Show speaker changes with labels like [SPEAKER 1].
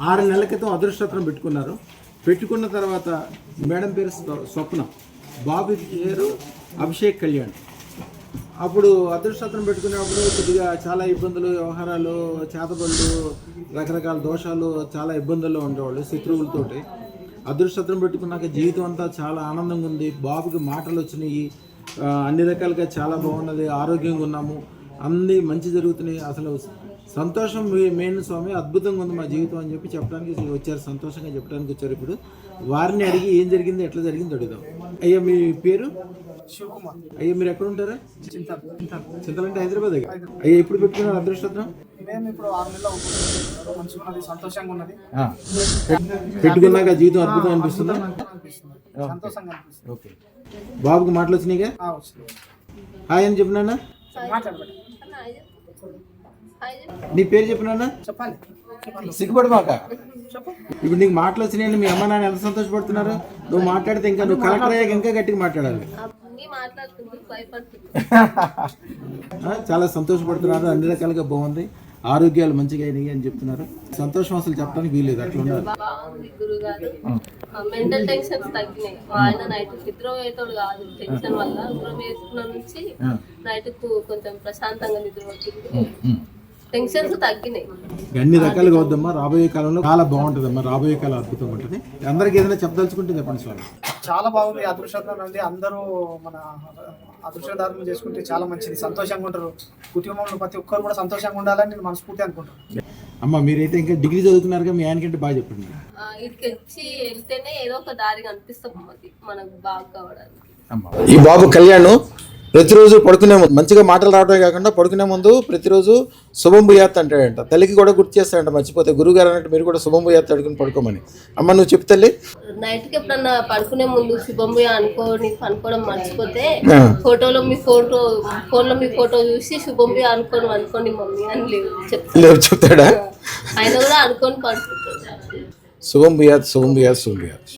[SPEAKER 1] 6 నెలల క్రితం అదృష్టరత్నం పెట్టుకున్నారు. పెట్టుకున్న తర్వాత మేడం పేరు స్వప్న, బాబు పేరు అభిషేక్ కళ్యాణ్. అప్పుడు అదృష్టరత్నం పెట్టుకునేప్పుడు కొద్దిగా చాలా ఇబ్బందులు, వ్యవహారాలు, చేతబడులు, రకరకాల దోషాలు, చాలా ఇబ్బందుల్లో ఉండేవాళ్ళు శత్రువులతోటి. అదృష్టరత్నం పెట్టుకున్నాక జీవితం అంతా చాలా ఆనందంగా ఉంది. బాబుకి మాటలు వచ్చినాయి, అన్ని రకాలుగా చాలా బాగున్నది, ఆరోగ్యంగా ఉన్నాము, అన్నీ మంచి జరుగుతున్నాయి, అసలు సంతోషం మెయిన్ స్వామి, అద్భుతంగా ఉంది మా జీవితం అని చెప్పి చెప్పడానికి వచ్చారు. సంతోషంగా చెప్పడానికి వచ్చారు. ఇప్పుడు వారిని అడిగి ఏం జరిగింది, ఎట్లా జరిగింది అడుగుదాం. అయ్యా మీ పేరు?
[SPEAKER 2] శివకుమార్.
[SPEAKER 1] అయ్యా మీరు ఎక్కడ ఉంటారా? చింతలంటే హైదరాబాద్. అయ్యా ఎప్పుడు పెట్టుకున్నారు అదృష్టరత్నం?
[SPEAKER 2] మేము ఇప్పుడు 6 నెలలు మంచిగా ఉన్నది, సంతోషంగా ఉన్నది.
[SPEAKER 1] పెట్టుకున్నాక జీవితం అద్భుతం అనిపిస్తుందా?
[SPEAKER 2] సంతోషంగా అనిపిస్తుంది.
[SPEAKER 1] ఓకే. బాబుకి మాటలు వచ్చినాయిగా? హాయ్ అని చెప్పినా? నీ పేరు చెప్పినా?
[SPEAKER 2] చెప్పాలి,
[SPEAKER 1] సిగ్గుపడి మాక. ఇప్పుడు నీకు మాటలు వచ్చినాయని మీ అమ్మ నాన్న ఎంత సంతోషపడుతున్నారు. నువ్వు మాట్లాడితే ఇంకా నువ్వు కలెక్టర్ అయ్యాక ఇంకా గట్టిగా మాట్లాడాలి. చాలా సంతోషపడుతున్నారు, అన్ని రకాలుగా బాగుంది, ఆరోగ్యాలు మంచిగా అయినాయి అని చెప్తున్నారు. సంతోషం అసలు చెప్పడానికి వీలేదు, అట్లా ఉండాలి.
[SPEAKER 3] మెంటల్ టెన్షన్స్ తగ్గినాయి. ఆయన నైట్ నిద్ర పోయేటోడు కాదు, టెన్షన్ వల్ల నిద్ర వేసుకున్న నుంచి నైట్ కొంచెం ప్రశాంతంగా నిద్ర వచ్చింది, టెన్షన్స్ తగ్గినాయి.
[SPEAKER 1] అన్ని రకాలుగా వద్దమ్మా. రాబోయే కాలంలో చాలా బాగుంటుందమ్మా, రాబోయే కాలం అద్భుతంగా ఉంటుంది. అందరికి ఏదైనా చెప్పదలుచుకుంటే చెప్పండి స్వామి.
[SPEAKER 2] చాలా బాగుంది. అదృష్టం అండి, అందరూ మన అదృష్టదారులు చేసుకుంటే చాలా మంచిది, సంతోషంగా ఉంటారు. కుటుంబంలో ప్రతి ఒక్కరు కూడా సంతోషంగా ఉండాలని నేను మనస్ఫూర్తి అనుకుంటాను.
[SPEAKER 1] అమ్మ మీరైతే ఇంకా డిగ్రీ చదువుతున్నారుగా, మీ ఆయనకంటే బాగా చెప్పండి.
[SPEAKER 3] ఇక్కడికి వచ్చి వెళ్తేనే ఏదో ఒక దారి కనిపిస్తాం మనకు బాగా కావడానికి.
[SPEAKER 1] ఈ బాబు కళ్యాణ్ ప్రతిరోజు పడుకునే ముందు మంచిగా మాటలు రావడమే కాకుండా పడుకునే ముందు ప్రతిరోజు శుభం భూయాత్ అంటాడంట. తల్లికి కూడా గుర్తు చేస్తాడంట మర్చిపోతే. గురుగారు అన్నట్టు మీరు కూడా శుభం భూయాత్ అడుగుని పడుకోమని. అమ్మ నువ్వు చెప్తలే.
[SPEAKER 3] నైట్కి ఎప్పుడన్నా పడుకునే ముందు శుభం భూయా అనుకోవడం మర్చిపోతే ఫోన్లో మీ ఫోటో చూసి శుభం భూయా అనుకోండి మమ్మీ అని లేవు
[SPEAKER 1] చెప్తాడా?
[SPEAKER 3] ఆయన కూడా అనుకొని పడుకుంటాడు.
[SPEAKER 1] శుభం భూయాత్, శుభం భూయాత్, శుభం భూయాత్.